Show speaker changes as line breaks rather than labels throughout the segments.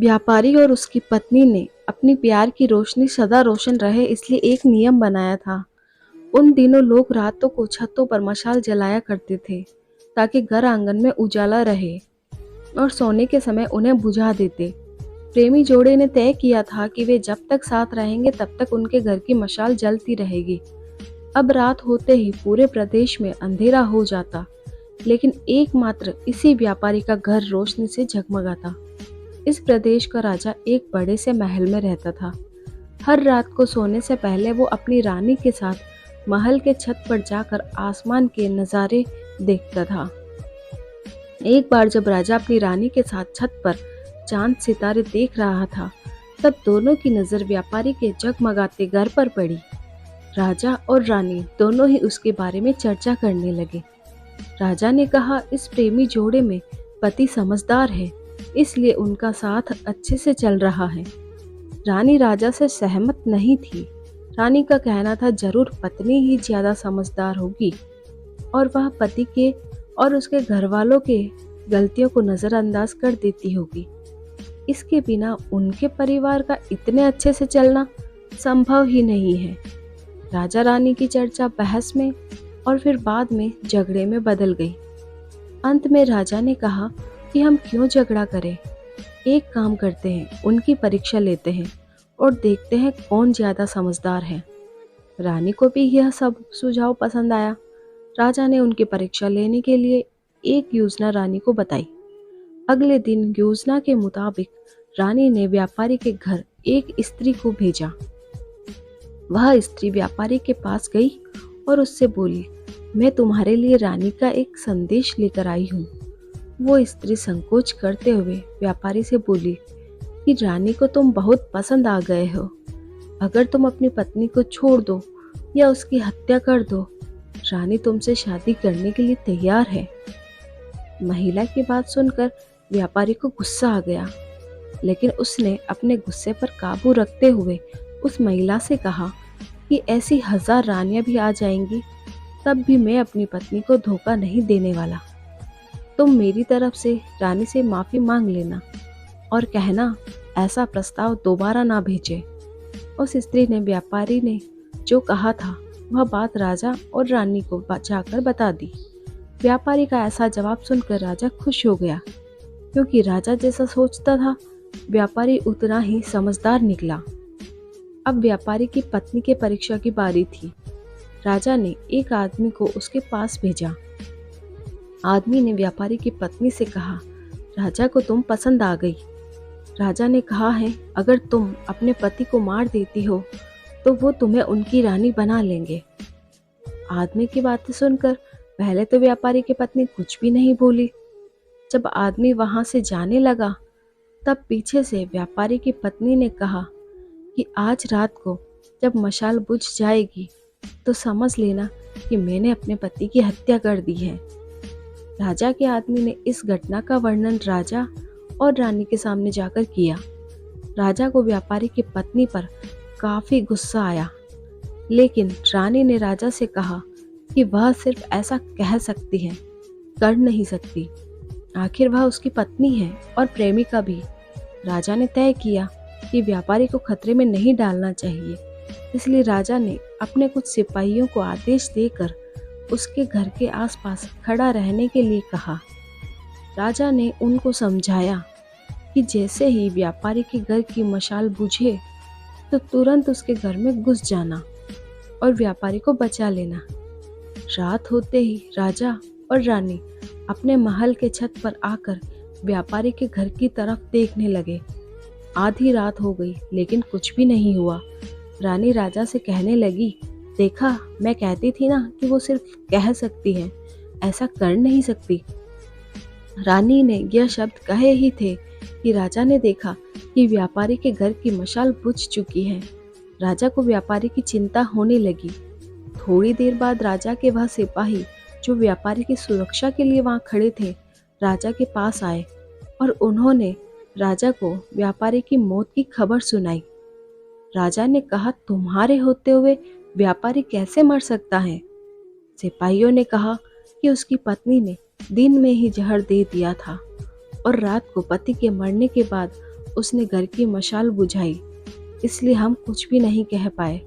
व्यापारी और उसकी पत्नी ने अपनी प्यार की रोशनी सदा रोशन रहे इसलिए एक नियम बनाया था। उन दिनों लोग रातों को छतों पर मशाल जलाया करते थे ताकि घर आंगन में उजाला रहे और सोने के समय उन्हें बुझा देते। प्रेमी जोड़े ने तय किया था कि वे जब तक साथ रहेंगे तब तक उनके घर की मशाल जलती रहेगी। अब रात होते ही पूरे प्रदेश में अंधेरा हो जाता, लेकिन एकमात्र इसी व्यापारी का घर रोशनी से जगमगाता। इस प्रदेश का राजा एक बड़े से महल में रहता था। हर रात को सोने से पहले वो अपनी रानी के साथ महल के छत पर जाकर आसमान के नज़ारे देखता था। एक बार जब राजा अपनी रानी के साथ छत पर चांद सितारे देख रहा था, तब दोनों की नज़र व्यापारी के जगमगाते घर पर पड़ी। राजा और रानी दोनों ही उसके बारे में चर्चा करने लगे। राजा ने कहा, इस प्रेमी जोड़े में पति समझदार है, इसलिए उनका साथ अच्छे से चल रहा है। रानी राजा से सहमत नहीं थी। रानी का कहना था जरूर पत्नी ही ज्यादा समझदार होगी और वह पति के और उसके घर वालों के गलतियों को नजरअंदाज कर देती होगी। इसके बिना उनके परिवार का इतने अच्छे से चलना संभव ही नहीं है। राजा रानी की चर्चा बहस में और फिर बाद में झगड़े में बदल गई। अंत में राजा ने कहा कि हम क्यों झगड़ा करें, एक काम करते हैं, उनकी परीक्षा लेते हैं और देखते हैं कौन ज्यादा समझदार है। रानी को भी यह सब सुझाव पसंद आया। राजा ने उनकी परीक्षा लेने के लिए एक योजना रानी को बताई। अगले दिन योजना के मुताबिक रानी ने व्यापारी के घर एक स्त्री को भेजा। वह स्त्री व्यापारी के पास गई और उससे बोली, मैं तुम्हारे लिए रानी का एक संदेश लेकर आई हूँ। वो स्त्री संकोच करते हुए व्यापारी से बोली कि रानी को तुम बहुत पसंद आ गए हो। अगर तुम अपनी पत्नी को छोड़ दो या उसकी हत्या कर दो, रानी तुमसे शादी करने के लिए तैयार है। महिला की बात सुनकर व्यापारी को गुस्सा आ गया, लेकिन उसने अपने गुस्से पर काबू रखते हुए उस महिला से कहा कि ऐसी 1000 रानियां भी आ जाएंगी, तब भी मैं अपनी पत्नी को धोखा नहीं देने वाला। तुम मेरी तरफ से रानी से माफी मांग लेना और कहना ऐसा प्रस्ताव दोबारा ना भेजे। उस स्त्री ने व्यापारी ने जो कहा था वह बात राजा और रानी को जाकर बता दी। व्यापारी का ऐसा जवाब सुनकर राजा खुश हो गया, क्योंकि राजा जैसा सोचता था व्यापारी उतना ही समझदार निकला। अब व्यापारी की पत्नी के परीक्षा की बारी थी। राजा ने एक आदमी को उसके पास भेजा। आदमी ने व्यापारी की पत्नी से कहा, राजा को तुम पसंद आ गई। राजा ने कहा है, अगर तुम अपने पति को मार देती हो तो वो तुम्हें उनकी रानी बना लेंगे। आदमी की बातें सुनकर पहले तो व्यापारी की पत्नी कुछ भी नहीं बोली। जब आदमी वहां से जाने लगा, तब पीछे से व्यापारी की पत्नी ने कहा कि आज रात को जब मशाल बुझ जाएगी तो समझ लेना कि मैंने अपने पति की हत्या कर दी है। राजा के आदमी ने इस घटना का वर्णन राजा और रानी के सामने जाकर किया। राजा को व्यापारी की पत्नी पर काफी गुस्सा आया, लेकिन रानी ने राजा से कहा कि वह सिर्फ ऐसा कह सकती है, कर नहीं सकती। आखिर वह उसकी पत्नी है और प्रेमिका भी। राजा ने तय किया कि व्यापारी को खतरे में नहीं डालना चाहिए, इसलिए राजा ने अपने कुछ सिपाहियों को आदेश देकर उसके घर के आसपास खड़ा रहने के लिए कहा। राजा ने उनको समझाया कि जैसे ही व्यापारी के घर की मशाल बुझे तो तुरंत उसके घर में घुस जाना और व्यापारी को बचा लेना। रात होते ही राजा और रानी अपने महल के छत पर आकर व्यापारी के घर की तरफ देखने लगे। आधी रात हो गई, लेकिन कुछ भी नहीं हुआ। रानी राजा से कहने लगी, देखा, मैं कहती थी ना कि वो सिर्फ कह सकती है, ऐसा कर नहीं सकती। रानी ने यह शब्द कहे ही थे कि राजा ने देखा कि व्यापारी के घर की मशाल बुझ चुकी है। राजा को व्यापारी की चिंता होने लगी। थोड़ी देर बाद राजा के वह सिपाही जो व्यापारी की सुरक्षा के लिए वहां खड़े थे, राजा के पास आए और उन्होंने राजा को व्यापारी की मौत की खबर सुनाई। राजा ने कहा, तुम्हारे होते हुए व्यापारी कैसे मर सकता है? सिपाहियों ने कहा कि उसकी पत्नी ने दिन में ही जहर दे दिया था और रात को पति के मरने के बाद उसने घर की मशाल बुझाई, इसलिए हम कुछ भी नहीं कह पाए।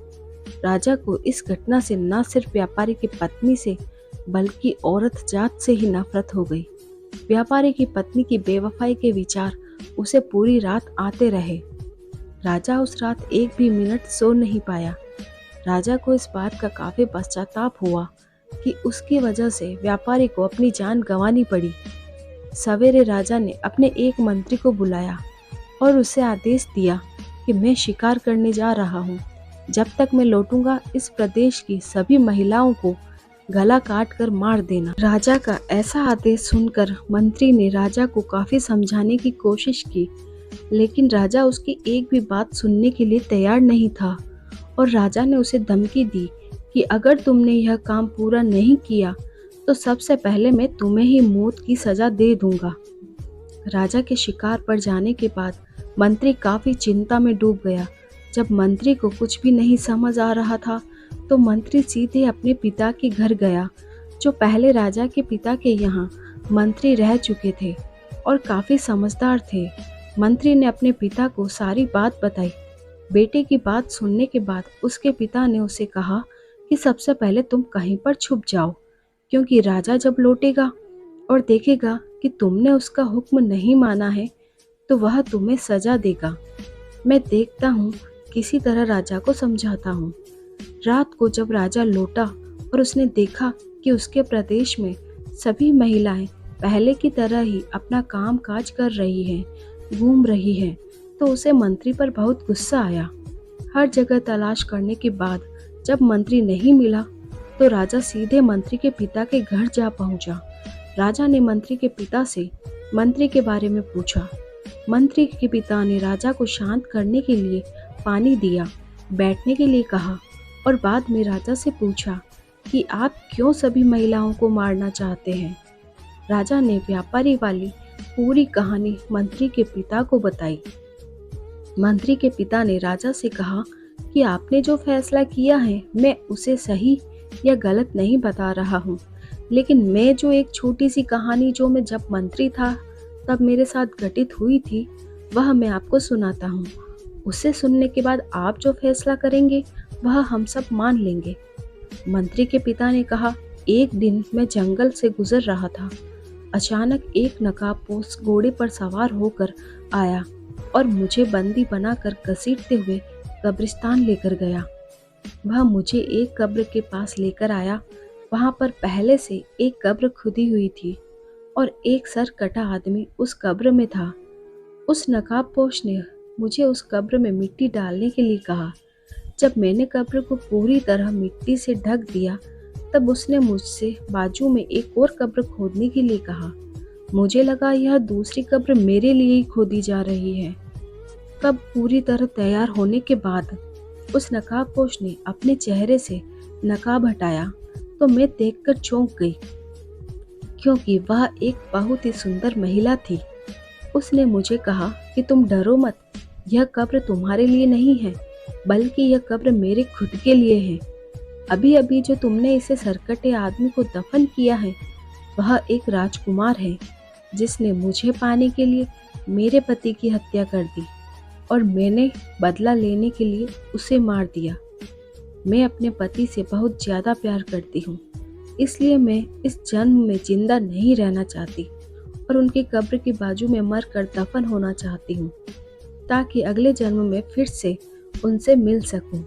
राजा को इस घटना से न सिर्फ व्यापारी की पत्नी से बल्कि औरत जात से ही नफरत हो गई। व्यापारी की पत्नी की बेवफाई के विचार उसे पूरी रात आते रहे। राजा उस रात एक भी मिनट सो नहीं पाया। राजा को इस बात का काफी पश्चाताप हुआ कि उसकी वजह से व्यापारी को अपनी जान गंवानी पड़ी। सवेरे राजा ने अपने एक मंत्री को बुलाया और उसे आदेश दिया कि मैं शिकार करने जा रहा हूँ। जब तक मैं लौटूंगा इस प्रदेश की सभी महिलाओं को गला काट कर मार देना। राजा का ऐसा आदेश सुनकर मंत्री ने राजा को काफी समझाने की कोशिश की, लेकिन राजा उसकी एक भी बात सुनने के लिए तैयार नहीं था और राजा ने उसे धमकी दी कि अगर तुमने यह काम पूरा नहीं किया तो सबसे पहले मैं तुम्हें ही मौत की सजा दे दूंगा। राजा के शिकार पर जाने के बाद मंत्री काफी चिंता में डूब गया। जब मंत्री को कुछ भी नहीं समझ आ रहा था तो मंत्री सीधे अपने पिता के घर गया, जो पहले राजा के पिता के यहाँ मंत्री रह चुके थे और काफी समझदार थे। मंत्री ने अपने पिता को सारी बात बताई। बेटे की बात सुनने के बाद उसके पिता ने उसे कहा कि सबसे पहले तुम कहीं पर छुप जाओ, क्योंकि राजा जब लौटेगा और देखेगा कि तुमने उसका हुक्म नहीं माना है तो वह तुम्हें सजा देगा। मैं देखता हूँ किसी तरह राजा को समझाता हूँ। रात को जब राजा लौटा और उसने देखा कि उसके प्रदेश में सभी महिलाएं पहले की तरह ही अपना काम काज कर रही हैं, घूम रही हैं, तो उसे मंत्री पर बहुत गुस्सा आया। हर जगह तलाश करने के बाद जब मंत्री नहीं मिला तो राजा सीधे मंत्री के पिता के घर जा पहुंचा। राजा ने मंत्री के पिता से मंत्री के बारे में पूछा। मंत्री के पिता ने राजा को शांत करने के लिए पानी दिया, बैठने के लिए कहा और बाद में राजा से पूछा कि आप क्यों सभी महिलाओं को मारना चाहते हैं। राजा ने व्यापारी वाली पूरी कहानी मंत्री के पिता को बताई। मंत्री के पिता ने राजा से कहा कि आपने जो फैसला किया है मैं उसे सही या गलत नहीं बता रहा हूँ, लेकिन मैं जो एक छोटी सी कहानी जो मैं जब मंत्री था तब मेरे साथ घटित हुई थी वह मैं आपको सुनाता हूँ। उसे सुनने के बाद आप जो फैसला करेंगे वह हम सब मान लेंगे। मंत्री के पिता ने कहा, एक दिन मैं जंगल से गुजर रहा था। अचानक एक नकाबपोश घोड़े पर सवार होकर आया और मुझे बंदी बनाकर घसीटते हुए कब्रिस्तान लेकर गया। वह मुझे एक कब्र के पास लेकर आया। वहां पर पहले से एक कब्र खुदी हुई थी और एक सर कटा आदमी उस कब्र में था। उस नकाबपोश ने मुझे उस कब्र में मिट्टी डालने के लिए कहा। जब मैंने कब्र को पूरी तरह मिट्टी से ढक दिया तब उसने मुझसे बाजू में एक और कब्र खोदने के लिए कहा। मुझे लगा यह दूसरी कब्र मेरे लिए ही खोदी जा रही है। कब पूरी तरह तैयार होने के बाद उस नकाबपोश ने अपने चेहरे से नकाब हटाया तो मैं देखकर चौंक गई, क्योंकि वह एक बहुत ही सुंदर महिला थी। उसने मुझे कहा कि तुम डरो मत, यह कब्र तुम्हारे लिए नहीं है बल्कि यह कब्र मेरे खुद के लिए है। अभी अभी जो तुमने इसे सरकटे आदमी को दफन किया है वह एक राजकुमार है जिसने मुझे पाने के लिए मेरे पति की हत्या कर दी और मैंने बदला लेने के लिए उसे मार दिया। मैं अपने पति से बहुत ज़्यादा प्यार करती हूँ, इसलिए मैं इस जन्म में जिंदा नहीं रहना चाहती और उनकी कब्र की बाजू में मर कर दफन होना चाहती हूँ ताकि अगले जन्म में फिर से उनसे मिल सकूं।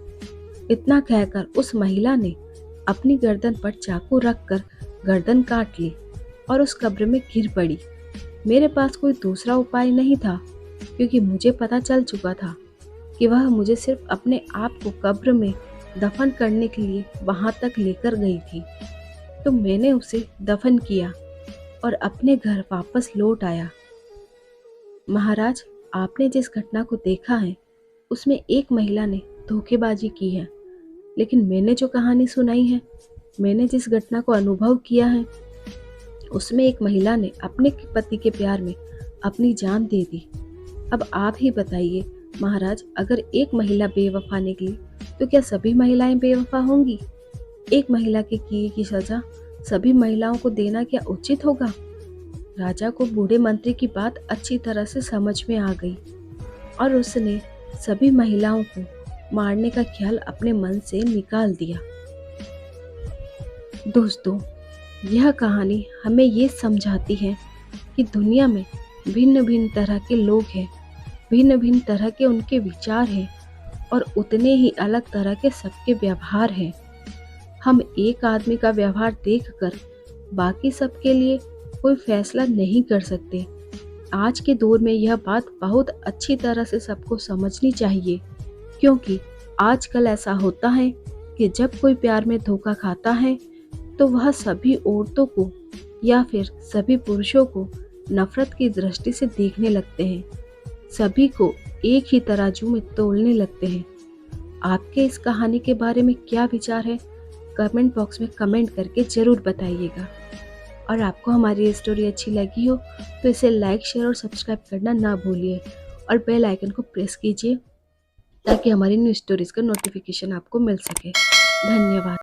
इतना कहकर उस महिला ने अपनी गर्दन पर चाकू रखकर गर्दन काट ली और उस कब्र में गिर पड़ी। मेरे पास कोई दूसरा उपाय नहीं था, क्योंकि मुझे पता चल चुका था कि वह मुझे सिर्फ अपने आप को कब्र में दफन करने के लिए वहां तक लेकर गई थी। तो मैंने उसे दफन किया और अपने घर वापस लौट आया। महाराज, आपने जिस घटना को देखा है उसमें एक महिला ने धोखेबाजी की है, लेकिन मैंने जो कहानी सुनाई है, मैंने जिस घटना को अनुभव किया है, उसमें एक महिला ने अपने पति के प्यार में अपनी जान दे दी। अब आप ही बताइए महाराज, अगर एक महिला बेवफा निकली तो क्या सभी महिलाएं बेवफा होंगी? एक महिला के किए की सजा सभी महिलाओं को देना क्या उचित होगा? राजा को बूढ़े मंत्री की बात अच्छी तरह से समझ में आ गई। और उसने सभी महिलाओं को मारने का ख्याल अपने मन से निकाल दिया। दोस्तों, यह कहानी हमें ये समझाती है कि दुनिया में भिन्न भिन्न तरह के लोग हैं, भिन्न भिन्न तरह के उनके विचार हैं और उतने ही अलग तरह के सबके व्यवहार हैं। हम एक आदमी का व्यवहार देखकर बाकी सबके लिए कोई फैसला नहीं कर सकते। आज के दौर में यह बात बहुत अच्छी तरह से सबको समझनी चाहिए, क्योंकि आजकल ऐसा होता है कि जब कोई प्यार में धोखा खाता है तो वह सभी औरतों को या फिर सभी पुरुषों को नफरत की दृष्टि से देखने लगते हैं, सभी को एक ही तराजू में तोलने लगते हैं। आपके इस कहानी के बारे में क्या विचार है, कमेंट बॉक्स में कमेंट करके ज़रूर बताइएगा। और आपको हमारी ये स्टोरी अच्छी लगी हो तो इसे लाइक, शेयर और सब्सक्राइब करना ना भूलिए और बेल आइकन को प्रेस कीजिए ताकि हमारी न्यू स्टोरीज़ का नोटिफिकेशन आपको मिल सके। धन्यवाद।